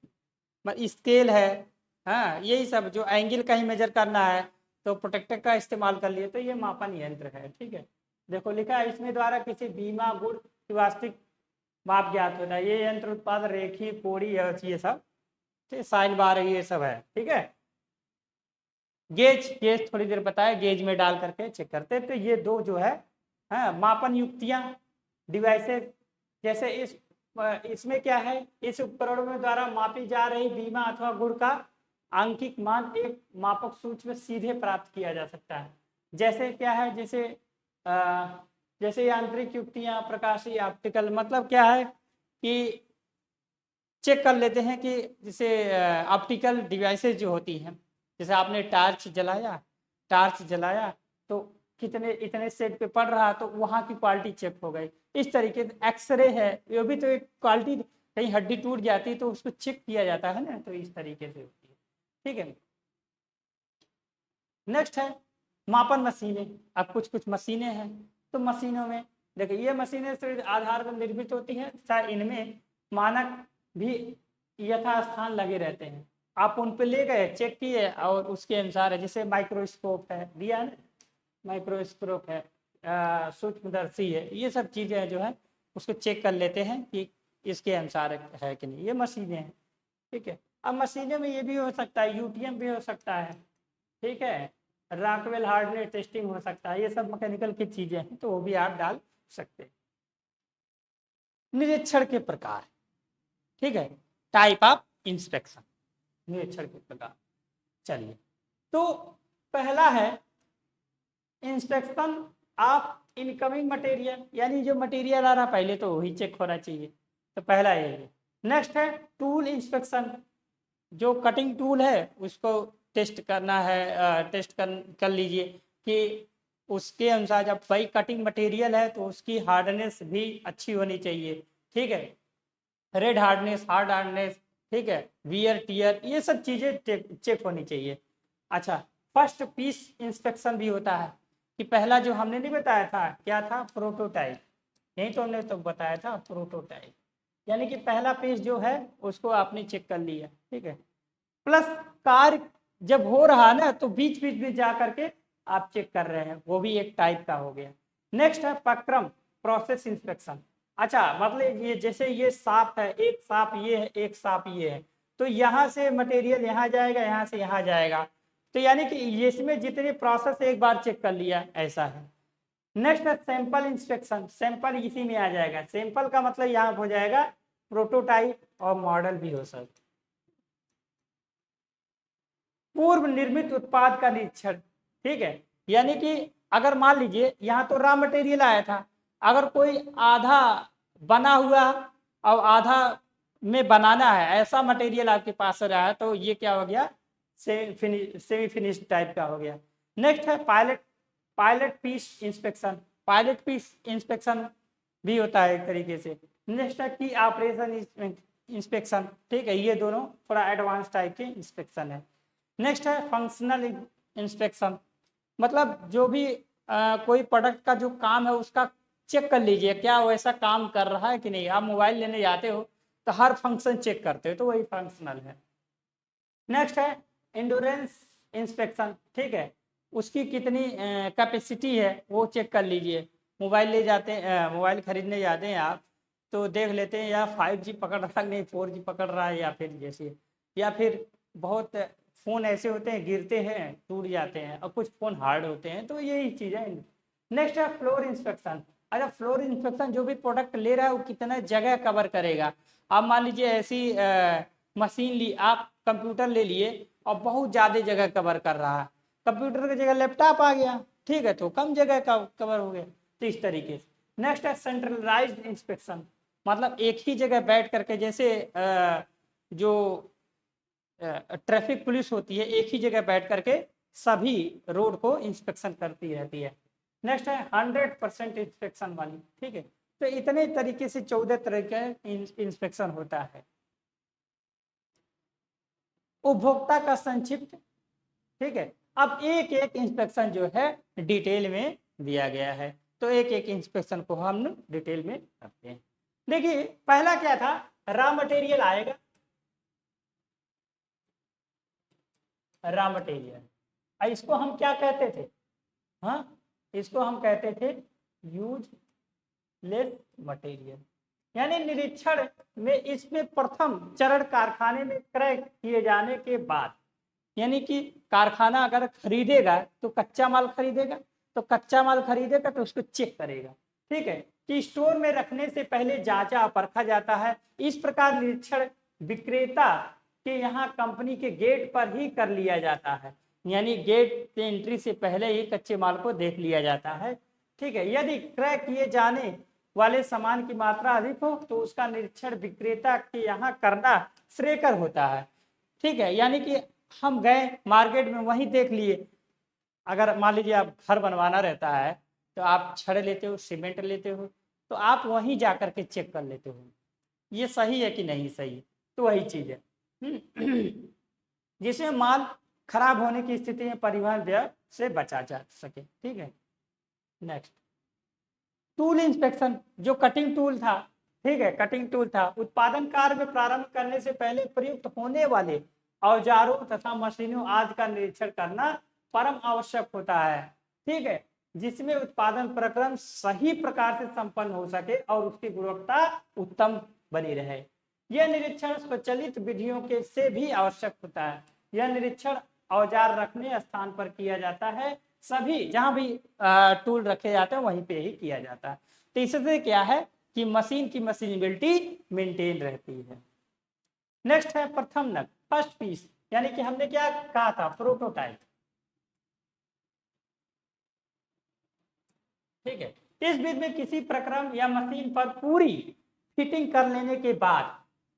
स्केल है, हाँ, यही सब जो एंगल का ही मेजर करना है तो प्रोटेक्टर का इस्तेमाल कर लिए, तो ये मापन यंत्र है। ठीक है, देखो लिखा है इसमें द्वारा किसी बीमा गुण की वास्तविक माप ज्ञात होता है। ये यंत्र उत्पाद रेखी कोड़ी और ये सब साइन बार ये सब है। ठीक है, गेज, गेज थोड़ी देर बताया, गेज में डाल करके चेक करते हैं। तो ये दो जो है हाँ मापन युक्तियां डिवाइसेस, जैसे इसमें क्या है, इस उपकरणों में द्वारा मापी जा रही बीमा अथवा गुण का आंकिक मान एक मापक सूत्र में सीधे प्राप्त किया जा सकता है। जैसे क्या है, जैसे यांत्रिक युक्तियां, प्रकाशीय, ऑप्टिकल, मतलब क्या है कि चेक कर लेते हैं कि जैसे ऑप्टिकल डिवाइसेस जो होती हैं, जैसे आपने टार्च जलाया तो कितने इतने सेट पे पड़ रहा, तो वहाँ की क्वालिटी चेक हो गई। इस तरीके से एक्सरे है, ये भी तो एक क्वालिटी, कहीं हड्डी टूट जाती है तो उसको चेक किया जाता है ना, तो इस तरीके से होती है। ठीक है, नेक्स्ट है मापन मशीनें। अब कुछ कुछ मशीनें हैं, तो मशीनों में देखिए ये मशीनें सिर्फ आधार पर निर्मित होती हैं, शायद इनमें मानक भी यथास्थान लगे रहते हैं। आप उन पे ले गए, चेक किए और उसके अनुसार है। जैसे माइक्रोस्कोप है, दिया है ना, माइक्रोस्कोप है, सूक्ष्मदर्शी है, ये सब चीज़ें जो है उसको चेक कर लेते हैं कि इसके अनुसार है कि नहीं। ये मशीनें हैं। ठीक है, अब मशीनों में ये भी हो सकता है, यूटीएम भी हो सकता है। ठीक है, रॉकवेल हार्डवेयर टेस्टिंग हो सकता है, ये सब मैकेनिकल की चीजें हैं, तो वो भी आप डाल सकते हैं। निरीक्षण के प्रकार, ठीक है, टाइप ऑफ इंस्पेक्शन, निरीक्षण के प्रकार। चलिए, तो पहला है इंस्पेक्शन ऑफ इनकमिंग मटेरियल, यानी जो मटेरियल आ रहा पहले तो वही चेक होना चाहिए, तो पहला ये है। नेक्स्ट है टूल इंस्पेक्शन, जो कटिंग टूल है उसको टेस्ट करना है, टेस्ट कर लीजिए कि उसके अनुसार, जब भाई कटिंग मटेरियल है तो उसकी हार्डनेस भी अच्छी होनी चाहिए। ठीक है, रेड हार्डनेस, हार्ड हार्डनेस, ठीक है, वियर टीयर, ये सब चीज़ें चेक होनी चाहिए। अच्छा, फर्स्ट पीस इंस्पेक्शन भी होता है, कि पहला जो हमने नहीं बताया था क्या था, प्रोटोटाइप, यही तो हमने तो बताया था प्रोटोटाइप, यानी कि पहला पीस जो है उसको आपने चेक कर लिया। ठीक है, प्लस कार्य जब हो रहा ना तो बीच बीच में जा करके आप चेक कर रहे हैं, वो भी एक टाइप का हो गया। नेक्स्ट है पक्रम, प्रोसेस इंस्पेक्शन। अच्छा, मतलब ये जैसे ये साफ है, एक साफ ये है, एक साफ ये है, तो यहाँ से मटेरियल यहाँ जाएगा, यहाँ से यहाँ जाएगा, तो यानी कि इसमें जितने प्रोसेस एक बार चेक कर लिया, ऐसा है। नेक्स्ट है सैंपल इंस्पेक्शन, सैंपल इसी में आ जाएगा। सैंपल का मतलब यहाँ हो जाएगा प्रोटोटाइप और मॉडल भी हो सकता। पूर्व निर्मित उत्पाद का निरीक्षण, ठीक है, यानी कि अगर मान लीजिए यहाँ तो रॉ मटेरियल आया था, अगर कोई आधा बना हुआ और आधा में बनाना है ऐसा मटेरियल आपके पास रहा है, तो ये क्या हो गया, सेमी फिनिश टाइप का हो गया। नेक्स्ट है pilot, pilot piece inspection, pilot piece inspection भी होता है एक तरीके से। नेक्स्ट है की ऑपरेशन इंस्पेक्शन, ठीक है, ये दोनों थोड़ा एडवांस टाइप के इंस्पेक्शन है। नेक्स्ट है फंक्शनल इंस्पेक्शन, मतलब जो भी कोई प्रोडक्ट का जो काम है उसका चेक कर लीजिए क्या वैसा काम कर रहा है कि नहीं। आप मोबाइल लेने जाते हो तो हर फंक्शन चेक करते हो, तो वही फंक्शनल है। नेक्स्ट है इंडोरेंस इंस्पेक्शन, ठीक है, उसकी कितनी कैपेसिटी है वो चेक कर लीजिए। मोबाइल ले जाते हैं, मोबाइल खरीदने जाते हैं आप, तो देख लेते हैं या 5G पकड़ रहा है, नहीं 4G पकड़ रहा है, या फिर जैसे, या फिर बहुत फ़ोन ऐसे होते हैं गिरते हैं टूट जाते हैं, और कुछ फ़ोन हार्ड होते हैं, तो यही चीज़ें। नेक्स्ट है फ्लोर इंस्पेक्शन। अच्छा, फ्लोर इंस्पेक्शन जो भी प्रोडक्ट ले रहा है वो कितना जगह कवर करेगा। आप मान लीजिए ऐसी मशीन ली, आप कंप्यूटर ले लिए और बहुत ज़्यादा जगह कवर कर रहा है, कंप्यूटर की जगह लैपटॉप आ गया, ठीक है, तो कम जगह का कवर हो गया, तो इस तरीके से। नेक्स्ट है सेंट्रलाइज्ड इंस्पेक्शन, मतलब एक ही जगह बैठ करके, जैसे जो ट्रैफिक पुलिस होती है एक ही जगह बैठ करके सभी रोड को इंस्पेक्शन करती रहती है। नेक्स्ट है 100% इंस्पेक्शन वाली, ठीक है, तो इतने तरीके से 14 तरह का इंस्पेक्शन होता है। उपभोक्ता का संक्षिप्त, ठीक है, अब एक एक इंस्पेक्शन जो है डिटेल में दिया गया है, तो एक एक इंस्पेक्शन को हम डिटेल में करते हैं। देखिए पहला क्या था, रॉ मटेरियल आएगा, रॉ मटेरियल। इसको हम क्या कहते थे? हाँ, इसको हम कहते थे यूजलेस मटेरियल। यानी निरीक्षण में इसमें प्रथम चरण कारखाने में क्रय किए जाने के बाद, यानी कि कारखाना अगर खरीदेगा तो कच्चा माल खरीदेगा, तो कच्चा माल खरीदेगा तो उसको चेक करेगा, ठीक है, कि स्टोर में रखने से पहले जांचा परखा जाता है। इस प्रकार निरीक्षण विक्रेता के यहाँ कंपनी के गेट पर ही कर लिया जाता है, यानी गेट से एंट्री से पहले ही कच्चे माल को देख लिया जाता है, ठीक है। यदि क्रय किए जाने वाले सामान की मात्रा अधिक हो तो उसका निरीक्षण विक्रेता के यहाँ करना श्रेयकर होता है, ठीक है। यानी कि हम गए मार्केट में, वहीं देख लिए, अगर मान लीजिए आप घर बनवाना रहता है तो आप छड़ लेते हो, सीमेंट लेते हो, तो आप वहीं जा कर के चेक कर लेते हो ये सही है कि नहीं सही, तो वही चीज है जिसमें माल खराब होने की स्थिति में परिवहन व्यय से बचा जा सके, ठीक है। नेक्स्ट, टूल इंस्पेक्शन, जो कटिंग टूल था, ठीक है, कटिंग टूल था, उत्पादन कार्य में प्रारंभ करने से पहले प्रयुक्त होने वाले औजारों तथा मशीनों आदि का निरीक्षण करना परम आवश्यक होता है, ठीक है, जिसमें उत्पादन प्रक्रम सही प्रकार से संपन्न हो सके और उसकी गुणवत्ता उत्तम बनी रहे। यह निरीक्षण स्वचालित विधियों के से भी आवश्यक होता है। यह निरीक्षण औजार रखने स्थान पर किया जाता है, सभी जहां भी टूल रखे जाते हैं वहीं पे ही किया जाता है। तो इससे क्या है कि मशीन की मशीनेबिलिटी मेंटेन रहती है। नेक्स्ट है प्रथम नग, फर्स्ट पीस, यानी कि हमने क्या कहा था, प्रोटोटाइप, ठीक है। इस विधि में किसी प्रक्रम या मशीन पर पूरी फिटिंग कर लेने के बाद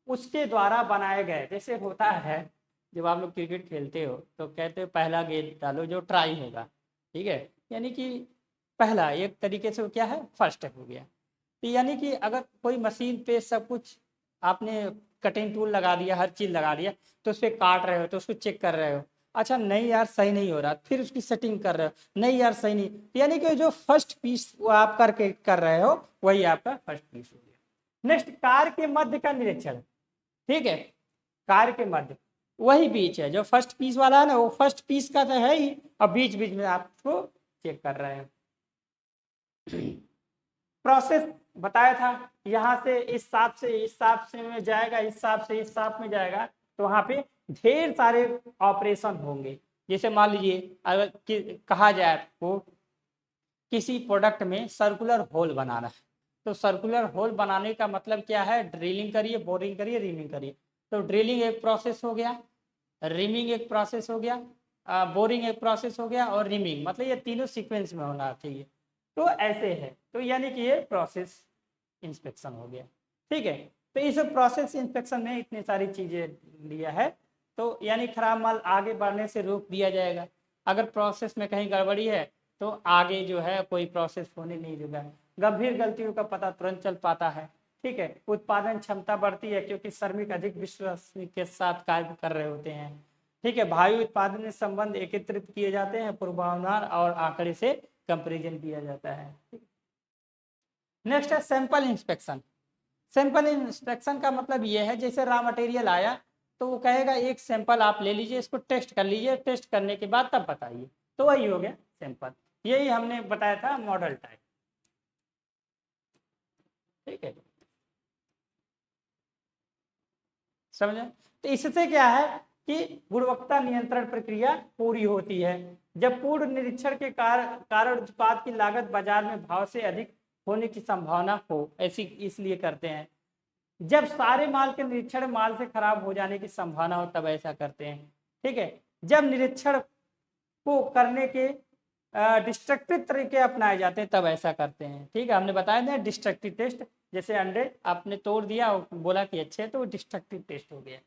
उसके द्वारा बनाए गए, जैसे होता है जब आप लोग क्रिकेट खेलते हो तो कहते हो पहला गेंद डालो जो ट्राई होगा, ठीक है, यानी कि पहला एक तरीके से वो क्या है, फर्स्ट हो गया। तो यानी कि अगर कोई मशीन पे सब कुछ आपने कटिंग टूल लगा दिया, हर चीज लगा दिया, तो उस पर काट रहे हो तो उसको चेक कर रहे हो, अच्छा नहीं यार सही नहीं हो रहा, फिर उसकी सेटिंग कर रहे हो, नहीं यार सही नहीं, यानी कि जो फर्स्ट पीस वो आप करके कर रहे हो वही आपका फर्स्ट पीस हो गया। नेक्स्ट, कार के मध्य का निरीक्षण, ठीक है, कार के मध्य वही बीच है जो फर्स्ट पीस वाला है ना, वो फर्स्ट पीस का तो है ही, और बीच बीच में आप उसको चेक कर रहे हैं। प्रोसेस बताया था, यहाँ से इस सांप से इस सांप से में जाएगा, इस सांप से इस सांप में जाएगा, तो वहां पे ढेर सारे ऑपरेशन होंगे। जैसे मान लीजिए अगर कहा जाए आपको किसी प्रोडक्ट में सर्कुलर होल बनाना है, तो सर्कुलर होल बनाने का मतलब क्या है, ड्रिलिंग करिए, बोरिंग करिए, रिमिंग करिए। तो ड्रिलिंग एक प्रोसेस हो गया, रिमिंग एक प्रोसेस हो गया, बोरिंग एक प्रोसेस हो गया, और रिमिंग, मतलब ये तीनों सीक्वेंस में होना चाहिए। तो ऐसे है, तो यानी कि ये प्रोसेस इंस्पेक्शन हो गया, ठीक है। तो इस प्रोसेस इंस्पेक्शन में इतनी सारी चीजें लिया है, तो यानी खराब माल आगे बढ़ने से रोक दिया जाएगा। अगर प्रोसेस में कहीं गड़बड़ी है तो आगे जो है कोई प्रोसेस होने नहीं देगा, गंभीर गलतियों का पता तुरंत चल पाता है, ठीक है। उत्पादन क्षमता बढ़ती है क्योंकि श्रमिक अधिक विश्वास के साथ कार्य कर रहे होते हैं, ठीक है। भारी उत्पादन में संबंध एकत्रित किए जाते हैं, पूर्वानुमान और आंकड़े से कंपेरिजन किया जाता है। नेक्स्ट है सैंपल इंस्पेक्शन। सैंपल इंस्पेक्शन का मतलब ये है, जैसे रॉ मटेरियल आया तो वो कहेगा एक सैंपल आप ले लीजिए, इसको टेस्ट कर लीजिए, टेस्ट करने के बाद तब बताइए, तो वही हो गया सैंपल। यही हमने बताया था मॉडल टाइप, ठीक है, समझे। तो इससे क्या है कि गुणवत्ता नियंत्रण प्रक्रिया पूरी होती है। जब पूर्ण निरीक्षण के कारण उत्पाद की लागत बाजार में भाव से अधिक होने की संभावना हो, ऐसी इसलिए करते हैं। जब सारे माल के निरीक्षण माल से खराब हो जाने की संभावना हो तब ऐसा करते हैं, ठीक है। जब निरीक्षण को करने के डिस्ट्रक्टिव तरीके अपनाए जाते हैं तब ऐसा करते हैं, ठीक है। हमने बताया था डिस्ट्रक्टिव टेस्ट, जैसे अंडे आपने तोड़ दिया और बोला कि अच्छे तो वो डिस्ट्रक्टिव टेस्ट हो गया,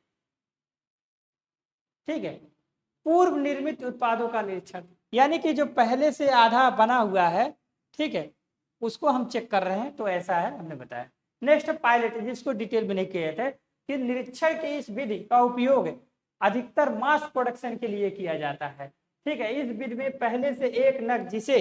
ठीक है। पूर्व निर्मित उत्पादों का निरीक्षण, यानी कि जो पहले से आधा बना हुआ है, ठीक है, उसको हम चेक कर रहे हैं, तो ऐसा है हमने बताया। नेक्स्ट पायलट, जिसको डिटेल में नहीं किए थे, कि निरीक्षण की इस विधि का उपयोग अधिकतर मास प्रोडक्शन के लिए किया जाता है, ठीक है। इस विधि में पहले से एक नग, जिसे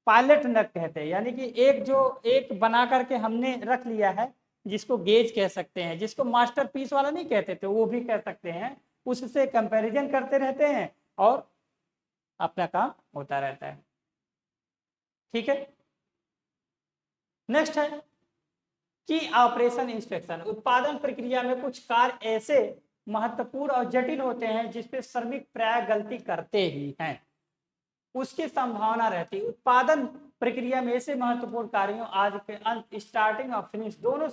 पायलट नग कहते हैं, यानी कि एक बना करके हमने रख लिया है, जिसको गेज कह सकते हैं, जिसको मास्टर पीस वाला नहीं कहते थे वो भी कह सकते हैं, उससे कंपैरिजन करते रहते हैं और अपना काम होता रहता है। ठीक है, नेक्स्ट है कि ऑपरेशन इंस्पेक्शन। उत्पादन प्रक्रिया में कुछ कार्य ऐसे महत्वपूर्ण और जटिल होते हैं जिसपे श्रमिक प्राय गलती करते ही हैं, उसकी संभावना रहती है। उत्पादन प्रक्रिया में ऐसे महत्वपूर्ण कार्यों आज के अंत, स्टार्टिंग और फिनिश दोनों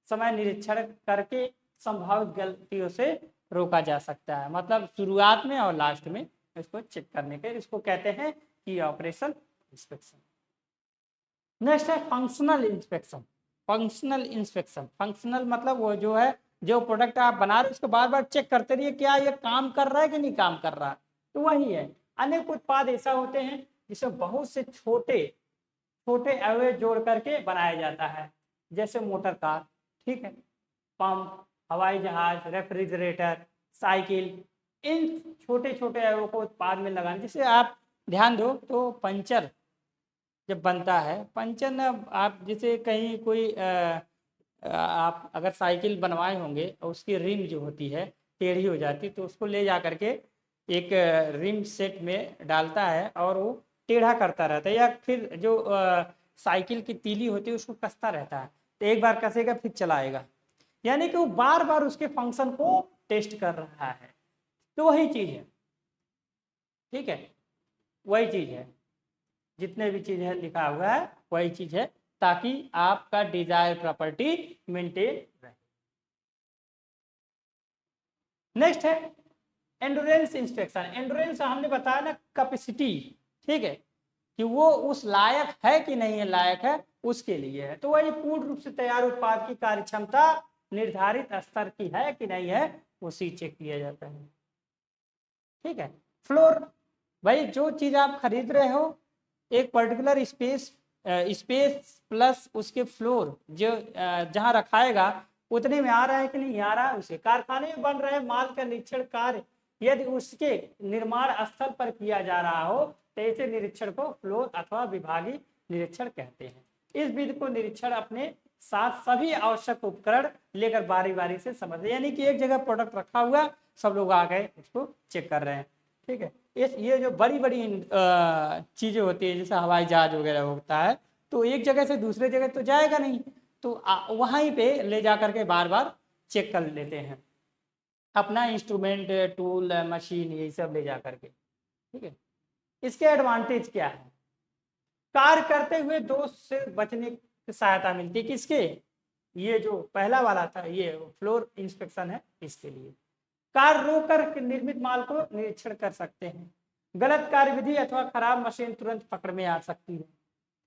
समय निरीक्षण करके संभावित गलतियों से रोका जा सकता है। मतलब शुरुआत में और लास्ट में इसको चेक करने के, इसको कहते हैं कि ऑपरेशन इंस्पेक्शन। नेक्स्ट है functional inspection. Functional inspection, functional मतलब वो जो है, जो प्रोडक्ट आप बना रहे हो उसको बार बार चेक करते रहिए क्या ये काम कर रहा है कि नहीं काम कर रहा, तो वही है। अनेक उत्पाद ऐसा होते हैं जिसमें बहुत से छोटे छोटे अवयव जोड़ करके बनाया जाता है, जैसे मोटर कार, ठीक है, पंप, हवाई जहाज, रेफ्रिजरेटर, साइकिल। इन छोटे छोटे अवयवों को उत्पाद में लगाने, जैसे आप ध्यान दो तो पंचर जब बनता है, पंचर ना आप जैसे कहीं कोई आप अगर साइकिल बनवाए होंगे और उसकी रिम जो होती है टेढ़ी हो जाती है, तो उसको ले जा करके एक रिम सेट में डालता है और वो टेढ़ा करता रहता है, या फिर जो साइकिल की तीली होती है उसको कसता रहता है, तो एक बार कसेगा फिर चलाएगा, यानी कि वो बार बार उसके फंक्शन को टेस्ट कर रहा है। तो वही चीज है, ठीक है, वही चीज है, जितने भी चीज है लिखा हुआ है वही चीज है, ताकि आपका डिजायर प्रॉपर्टी मेंटेन रहे। नेक्स्ट है एंडोरेंस इंस्पेक्शन। एंडोरेंस हमने बताया ना कैपेसिटी, ठीक है, कि वो उस लायक है कि नहीं है, लायक है उसके लिए है। तो वही पूर्ण रूप से तैयार उत्पाद की कार्य क्षमता निर्धारित स्तर की है कि नहीं है, उसी चेक किया जाता है। ठीक है, फ्लोर, भाई जो चीज आप खरीद रहे हो एक पर्टिकुलर स्पेस प्लस उसके फ्लोर जो जहां रखाएगा उतने में आ रहा है कि नहीं आ रहा है, उसे कारखाने में बन रहे माल का निरीक्षण कार्य यदि उसके निर्माण स्थल पर किया जा रहा हो तो ऐसे निरीक्षण को फ्लोर अथवा विभागीय निरीक्षण कहते हैं। इस विधि को निरीक्षण अपने साथ सभी आवश्यक उपकरण लेकर बारी बारी से समझ, यानी कि एक जगह प्रोडक्ट रखा हुआ सब लोग आ गए उसको चेक कर रहे हैं। ठीक है, ये जो बड़ी बड़ी चीजें होती है जैसे हवाई जहाज वगैरह होता है, तो एक जगह से दूसरे जगह तो जाएगा नहीं, तो वहीं पे ले जा करके बार बार चेक कर लेते हैं अपना इंस्ट्रूमेंट, टूल, मशीन, यही सब ले जा करके। ठीक है, इसके एडवांटेज क्या है? कार्य करते हुए दोष से बचने की सहायता मिलती है, किसके? ये जो पहला वाला था ये फ्लोर इंस्पेक्शन है, इसके लिए कार्य रोक कर निर्मित माल को निरीक्षण कर सकते हैं। गलत कार्यविधि अथवा खराब मशीन तुरंत पकड़ में आ सकती है।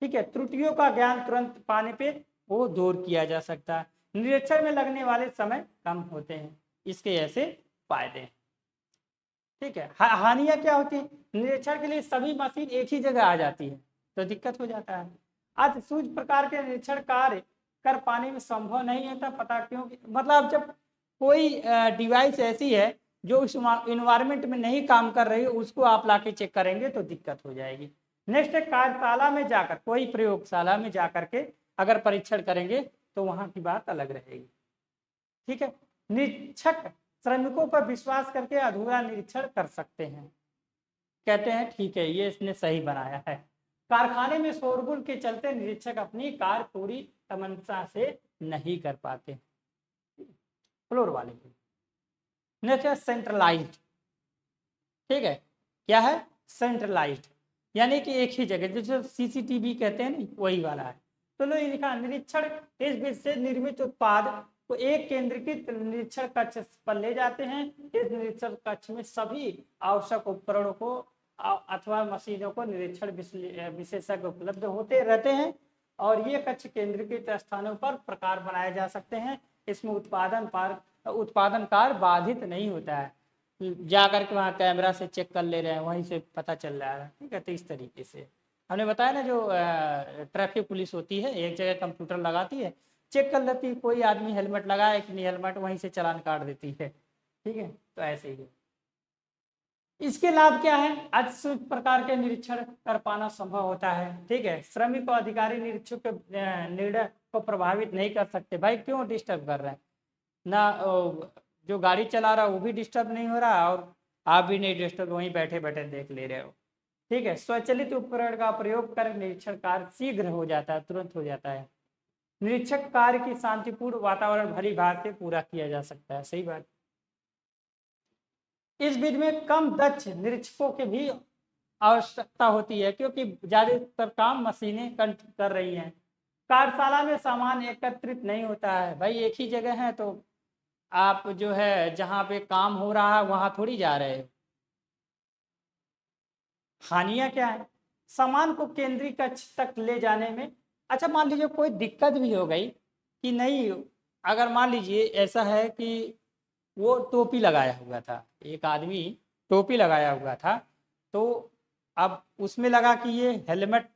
ठीक है, त्रुटियों का ज्ञान तुरंत पाने पे वो दूर किया जा सकता है। निरीक्षण में लगने वाले समय कम होते हैं, इसके ऐसे फायदे हैं। ठीक है, हानियां क्या होती है? निरीक्षण के लिए सभी मशीन एक ही जगह आ जाती है तो दिक्कत हो जाता है। आज सूझ प्रकार के निरीक्षण कार्य कर पाने में संभव नहीं होता, पता क्यों? मतलब जब कोई डिवाइस ऐसी है जो उस इन्वायरमेंट में नहीं काम कर रही है उसको आप लाके चेक करेंगे तो दिक्कत हो जाएगी। नेक्स्ट है कार्यशाला में जाकर, कोई प्रयोगशाला में जाकर के अगर परीक्षण करेंगे तो वहां की बात अलग रहेगी। ठीक है, निरीक्षक श्रमिकों पर विश्वास करके अधूरा निरीक्षण कर सकते हैं, कहते हैं ठीक है ये इसने सही बनाया है। कारखाने में शोरगुल के चलते निरीक्षक अपनी कार्य पूरी तमन्ना से नहीं कर पाते। फ्लोर वाले की नेक्स्ट है सेंट्रलाइज्ड। ठीक है, क्या है? सेंट्रलाइज्ड, यानी कि एक ही जगह, जैसे सीसीटीवी कहते हैं नहीं, वही वाला है। तो लो लिखा निरीक्षण इस विधि से निर्मित उत्पाद को एक केंद्रीकृत निरीक्षण कक्ष पर ले जाते हैं। इस निरीक्षण कक्ष में सभी आवश्यक उपकरणों को अथवा मशीनों को निरीक्षण विशेषज्ञ उपलब्ध होते रहते हैं और ये कक्ष केंद्रीकृत स्थानों पर प्रकार बनाए जा सकते हैं। इसमें उत्पादन कार्य बाधित नहीं होता है, जा करके वहाँ कैमरा से चेक कर ले रहे हैं, वहीं से पता चल रहा है। ठीक है, तो इस तरीके से हमने बताया ना, जो ट्रैफिक पुलिस होती है एक जगह कंप्यूटर लगाती है, चेक कर लेती है कोई आदमी हेलमेट लगाया कि नहीं हेलमेट, वहीं से चालान काट देती है। ठीक है, तो ऐसे ही है। इसके लाभ क्या है? आज प्रकार के निरीक्षण कर पाना संभव होता है। ठीक है, श्रमिक और अधिकारी निरीक्षक के निर्णय को प्रभावित नहीं कर सकते। भाई क्यों डिस्टर्ब कर रहे हैं ना, जो गाड़ी चला रहा है वो भी डिस्टर्ब नहीं हो रहा और आप भी नहीं डिस्टर्ब, वहीं बैठे बैठे देख ले रहे हो। ठीक है, स्वचालित उपकरण का प्रयोग कर निरीक्षण कार्य शीघ्र हो जाता है, तुरंत हो जाता है। निरीक्षक कार्य की शांतिपूर्ण वातावरण भली भांति से पूरा किया जा सकता है। सही बात। इस विधि में कम दक्ष निरीक्षकों की भी आवश्यकता होती है, क्योंकि ज्यादातर काम मशीनें कर रही हैं। कार्यशाला में सामान एकत्रित नहीं होता है भाई, एक ही जगह है तो आप जो है जहाँ पे काम हो रहा है वहां थोड़ी जा रहे हो। हानियां क्या है? सामान को केंद्रीय कक्ष तक ले जाने में, अच्छा मान लीजिए कोई दिक्कत भी हो गई कि नहीं, अगर मान लीजिए ऐसा है कि वो टोपी लगाया हुआ था, एक आदमी टोपी लगाया हुआ था, तो अब उसमें लगा कि ये हेलमेट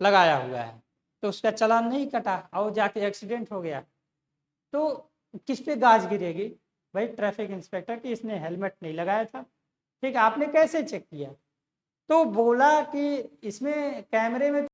लगाया हुआ है, तो उसका चालान नहीं कटा और जाके एक्सीडेंट हो गया, तो किस पे गाज गिरेगी? भाई ट्रैफिक इंस्पेक्टर की, इसने हेलमेट नहीं लगाया था। ठीक है, आपने कैसे चेक किया? तो बोला कि इसमें कैमरे में